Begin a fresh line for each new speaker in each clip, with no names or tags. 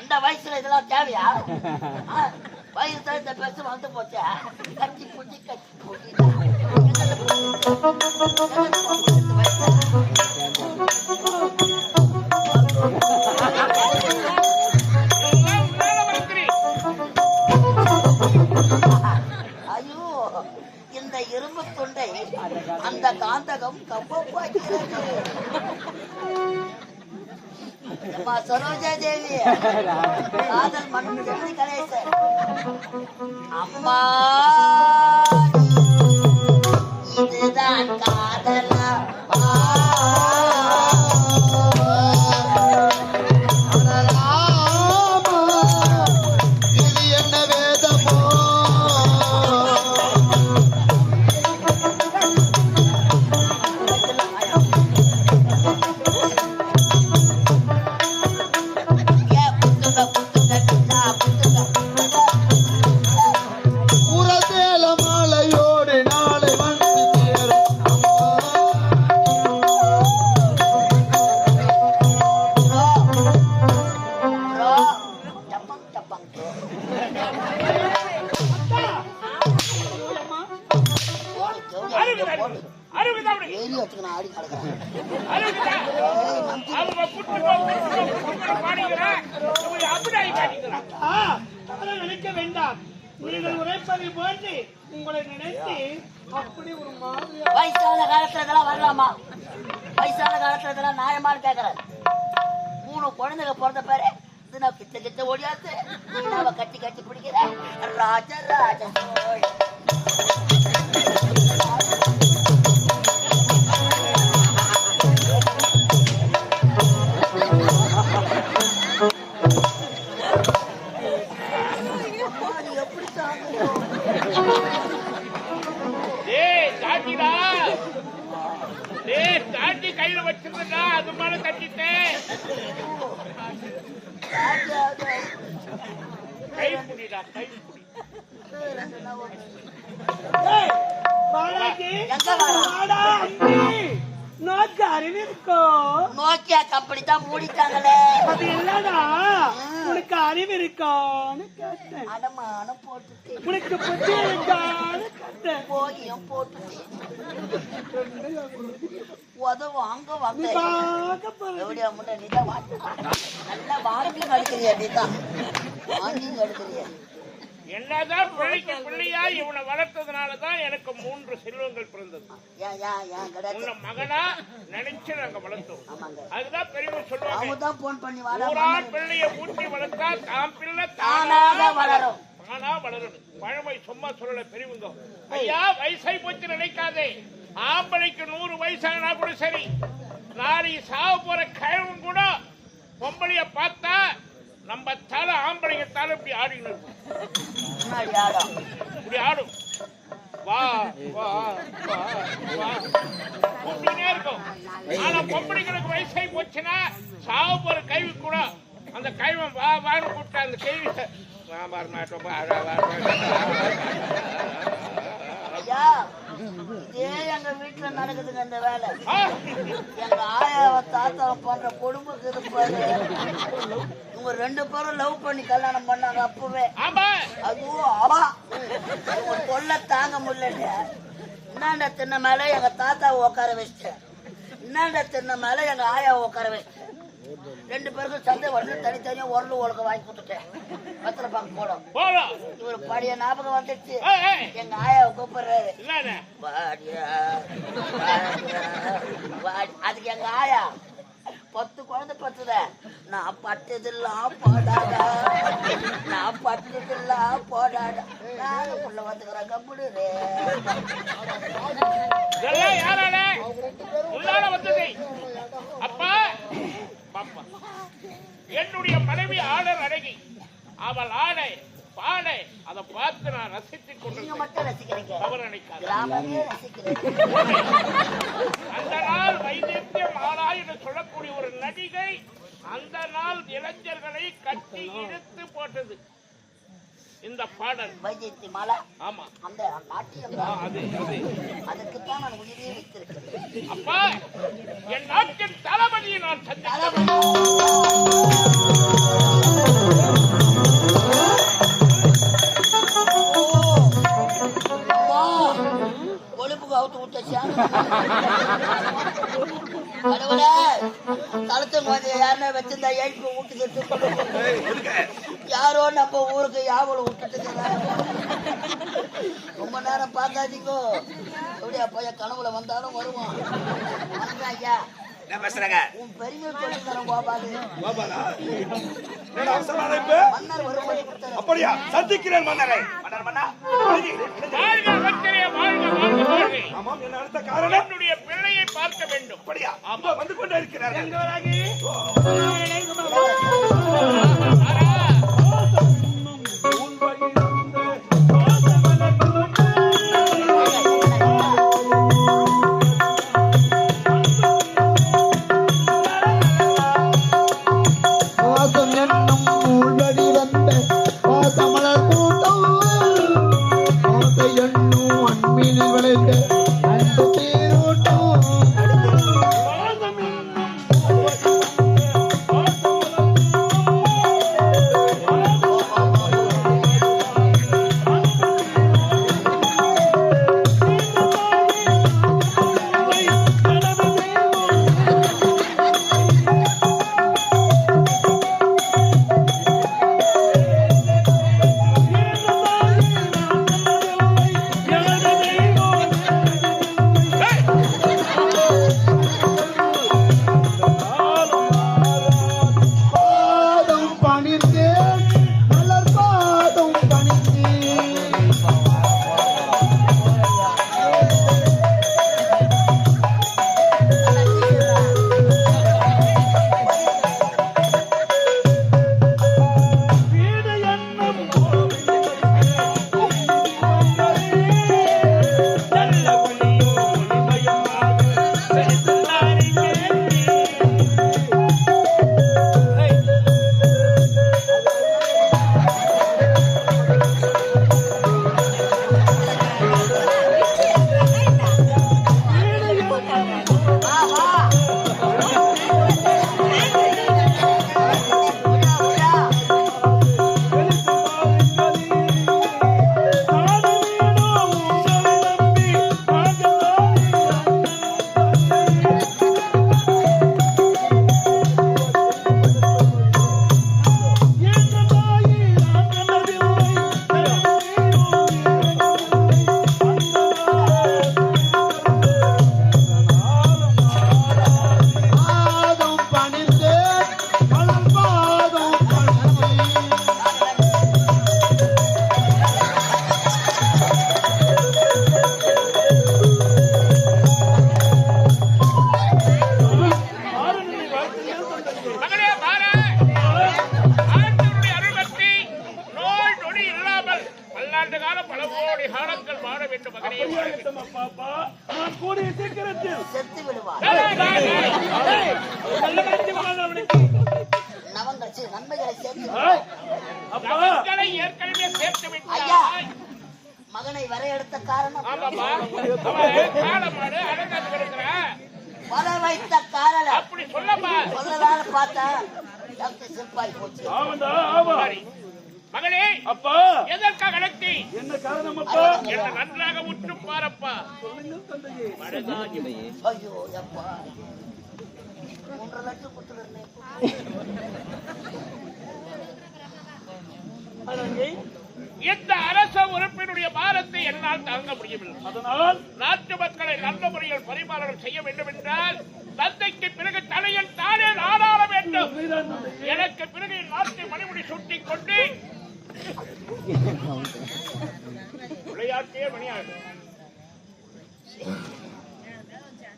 இந்த வயசுல இதெல்லாம் தேவையா? வயசு இந்த பெருசு வந்து போச்சா? கட்சி பூச்சி கட்சி பூச்சி ஐயோ, இந்த இரும்பு துண்டை அந்த காந்தகம் கப்பாக்கிறது. சரோஜா தேவி காதல் மண் கணேசன் அம்மா, இதுதான் காதலா?
ஊரது
ஏறி வச்சுக்க நான் ஆடி கிடக்குறேன்.
நினைக்க வேண்டாம். நீங்கள் உரைப்பதை போன்று உங்களை நினைத்து அப்படி ஒரு மாதிரி.
வயசான காலத்துல இதெல்லாம் வரலாமா? வயசான காலத்துல இதெல்லாம் நியாயமானு கேக்குறேன். 3 குழந்தைங்க பிறந்த பேரு நான் கிட்ட கிட்ட ஓடியாத்து அவ கட்டி கட்டி பிடிக்கிறேன். ராஜ ராஜ
கையில வச்சிருந்தா அது மேல தட்டிட்டேன். கை புடிடா, கை புடி.
நோக்கி அறிவு இருக்கோ?
நோக்கியா கம்பெனி தான் மூடிட்டாங்களே.
அது இல்லடா, உனக்கு அறிவு இருக்கான்னு கேட்டேன்.
அடமானம் போட்டுட்டு
உனக்கு புத்தி இருக்கான்னு கேட்டேன்.
போயும் போட்டுட்டு உதவாங்க வாங்க எப்படியா முன்ன நீதான் நல்லா வாங்கி கடுக்கிறியா? நீதான் வாங்கி கடுக்கிறியா?
என்னதான் பிள்ளைக்கு பிள்ளையா இவனை வளர்த்ததுனாலதான் எனக்கு 3 செல்வங்கள் பிறந்தது. உன்னை மகனா நினைச்சு நாங்க வளர்த்தோம். அதுதான் பெரியவங்க சொல்லுவாங்க, ஊரான் பிள்ளைய ஊட்டி வளர்த்தா தாம் பிள்ளை தானாக வளரும். தானா வளரணும். பழமை சும்மா சொல்லல பெரியவங்க. ஐயா வயசை போச்சு நினைக்காதே. ஆம்பளைக்கு 100 வயசானா கூட சரி, நாளைக்கு சாவ போற கிழவன் கூட பொம்பளைய பார்த்தா நம்ம தலை ஆம்பளைங்க தலை இப்படி ஆடின்னு இருக்கும். இப்படி ஆடும். வா வா வா வா கூப்பிட்டுனே இருக்கும். ஆனா பொம்பளைங்களுக்கு வயசாகி போச்சுன்னா சாவ போற கைவி கூட அந்த கைவன் வா வான்னு கூப்பிட்டா அந்த கைவி
இதே எங்க வீட்டுல நடக்குதுங்க இந்த வேலை. எங்க ஆயாவ தாத்தாவ பண்ற கொடுமைக்கு இருப்பாரு. இவங்க 2 பேரும் லவ் பண்ணி கல்யாணம் பண்ணாங்க அப்பவே. அதுவும் அவா இவங்க கொல்ல தாங்க முடியல. இன்னாண்ட தின்ன மேல எங்க தாத்தாவை உட்கார வச்சிட்டேன், இன்னாண்ட தின்ன மேல எங்க ஆயாவை உட்கார வச்சிட்டேன். 2 பேருக்கும் சந்தை வரல, தனித்தனியா உரல் உலக வாங்கி கொடுத்துட்டேன். பத்திர பாக்கு போடும். இவரு பழைய ஞாபகம் வந்துடுச்சு. எங்க ஆயாவை கூப்பிடுறாரு. அதுக்கு எங்க ஆயா 10 குழந்தை பத்துத. நான் பட்டதெல்லாம் போடாடா, நான் பட்டதெல்லாம் போடாடா. நானும் உள்ள வந்துக்கிறேன் கம்புடு.
அப்பா என்னுடைய மனைவி ஆடல் அழகி. அவள் ஆடை பாடை அதை பார்த்து நான் ரசித்துக் கொண்டிருக்கிறேன். அந்த நாள் வைத்தியம் ஆளா என்று சொல்லக்கூடிய ஒரு நடிகை அந்த நாள் இளைஞர்களை கட்டி இழுத்து போட்டது இந்த பாடல்.
வைத்தியத்தி மாலா.
ஆமா,
அந்த நாட்டியம் அதுக்குத்தான் நான் உயிரே வைத்திருக்கிறேன்.
அப்பா என் நாட்டின் தளபதியை நான் சந்திக்கிறேன்.
ஒழுப்புக்கு அவுத்து விட்ட கடவுளே, தளத்தை யாருன்னா வச்சிருந்தா எழுப்பு விட்டுக்கிட்டு யாரோ நம்ம ஊருக்கு யாவலும் விட்டுட்டு ரொம்ப நேரம் பார்க்காதீங்கோ. எப்படியா பைய கனவுல வந்தாலும் வருவான். ஐயா உன் பெருமை சொல்லித்தரேன் கோபாலு. மன்னர் வருவாய்.
அப்படியா? சந்திக்கிறேன் மன்னரை.
என்னுடைய பிள்ளையை பார்க்க வேண்டும்.
அப்படியா? வந்து கொண்டு இருக்கிறார்கள்.
வாழ வேண்டும் மகனே.
பாப்பா நான் கூடிய சீக்கிரத்தில்
செத்து விடுவார். நன்மைகளை சேர்த்து
நன்மைகளை ஏற்கனவே சேர்த்து
ஐயா,
விட்டாய்.
மகனை வர எடுத்த காரணம்
ஆமாப்பா, காலமாடு அடங்காது கிடக்குற
வர வைத்த காரணம்
அப்படி சொல்லப்பா.
சொல்லலான்னு பார்த்தா சிப்பாய் போச்சு.
சரி. மகளே,
அப்பா
எதற்காக அழைத்தி?
என்ன காரணம் அப்பா?
என்ன நன்றாக உற்று பாரப்பா.
ஐயோ அப்பா 3 லட்சம் கொடுத்துருந்தேன்.
இந்த அரச உறுப்பினுடைய பாரத்தை என்னால் தாங்க முடியவில்லை.
அதனால்
நாட்டு மக்களை நல்ல முறையில் பரிபாலனம் செய்ய வேண்டும் என்றால் தந்தைக்கு பிறகு தலையில் தானே நாடாள வேண்டும். எனக்கு பிறகு நாட்டை மணிமுடி சூட்டிக் கொண்டு விளையாட்டே மணியாகும்.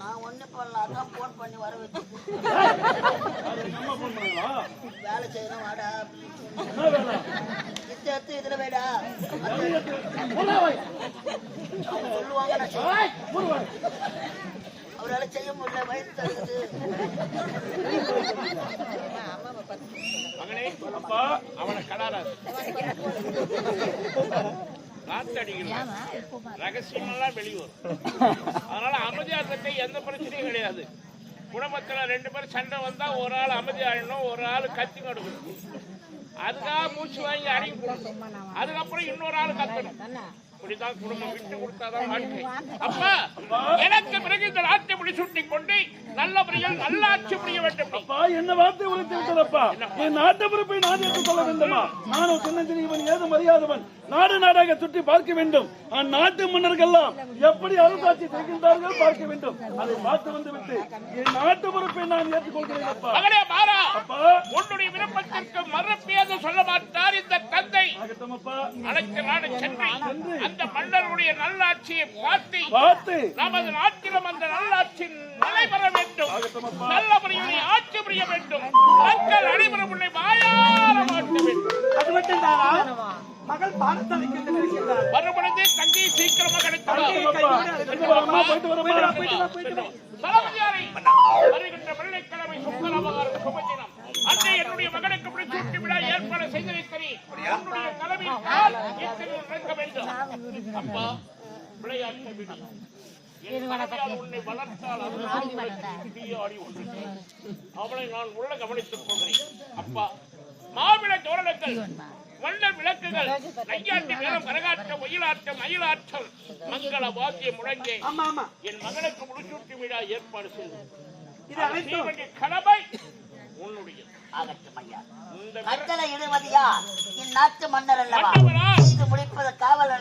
நான் ஒண்ணு பண்ணல, அதான் போன் பண்ணி வர வச்சு வேலை செய்யணும் வாடா எடுத்து இதுல வேடா சொல்லுவாங்க. அவரால செய்ய முடியல, வயசு தருது.
மகனே, அவனை கடாராது காத்தடிக்கிறான், ரகசியமெல்லாம் வெளியூர். அதனால அமைதியாக்கத்தை எந்த பிரச்சனையும் கிடையாது. குடும்பத்துல 2 பேர் சண்டை வந்தா ஒரு ஆள் அமைதியாயிடணும், ஒரு ஆள் கத்தி கொடுக்கணும். அதுக்காக மூச்சு வாங்கி அடங்கி போடணும். அதுக்கப்புறம் இன்னொரு ஆள் கத்தணும். இப்படிதான் குடும்பம் விட்டு கொடுத்தாதான் வாழ்க்கை. அப்பா, எனக்கு பிறகு இந்த நாட்டை முடிசூட்டிக் கொண்டு நல்ல முறையில் நல்ல ஆட்சி புரிய வேண்டும்.
அப்பா என்ன வார்த்தை உரைத்து விட்டதப்பா? என் நாட்டு பொறுப்பை நான் ஏற்றுக் கொள்ள வேண்டுமா? நானும் சின்னஞ்சிறியவன், ஏதும் அறியாதவன். நாடு நாடாக சுற்றி பார்க்க வேண்டும். அந்நாட்டு மன்னர்கள்லாம் எப்படி அருள்காட்சி செய்கின்றார்கள் பார்க்க வேண்டும். அதை பார்த்து வந்து விட்டு என் நாட்டு பொறுப்பை நான் ஏற்றுக்கொள்கிறேன் அப்பா.
மகனே மாறா,
அப்பா
உன்னுடைய விருப்பத்திற்கு மறுப்பேது சொல்ல மாட்டார் இந்த தந்தை.
ஆகட்டும் அப்பா.
அனைத்து நாடு சென்று அந்த மன்னருடைய நல்லாட்சியை
பார்த்து
நமது நாட்டிலும் அந்த நல்லாட்சி நடைபெற வேண்டும். நல்ல முறையில் ஆட்சி புரிய வேண்டும். மக்கள் அனைவரும் உன்னை வாயார மாற்ற வேண்டும்.
அது மட்டும் தானா? மகள் பாடசாலைக்கு சென்றிருக்கிறார்.
மறுபடியும் தங்கி சீக்கிரமாக
போயிட்டு வரமா?
தளபதியாரை வருகின்ற வெள்ளிக்கிழமை சுக்கரமகாரம் சுபதினம் அன்றை என்னுடைய மகனுக்கு முடிசூட்டி விழா ஏற்பாடு செய்திருக்கிறேன். என்னுடைய தலைமையில் நடக்க வேண்டும். அப்பா, விளையாட்ட விடு. உன்னை வளர்த்தால் அவளை நான் உள்ள கவனித்துக் கொள்கிறேன். அப்பா, மாவிள தோரணங்கள், வண்ணர் விளக்குகள், நையாட்டி மேலம், கரகாட்டம், ஒயிலாட்டம், மயிலாட்டம், மங்கள வாத்தியம் முழங்கே என் மகனுக்கு முடிசூட்டி விழா ஏற்பாடு செய்து கடமை உன்னுடைய
கட்டளை இடுவதியா இந்நாட்டு மன்னர் அல்லவா? செய்து முடிப்பது காவல்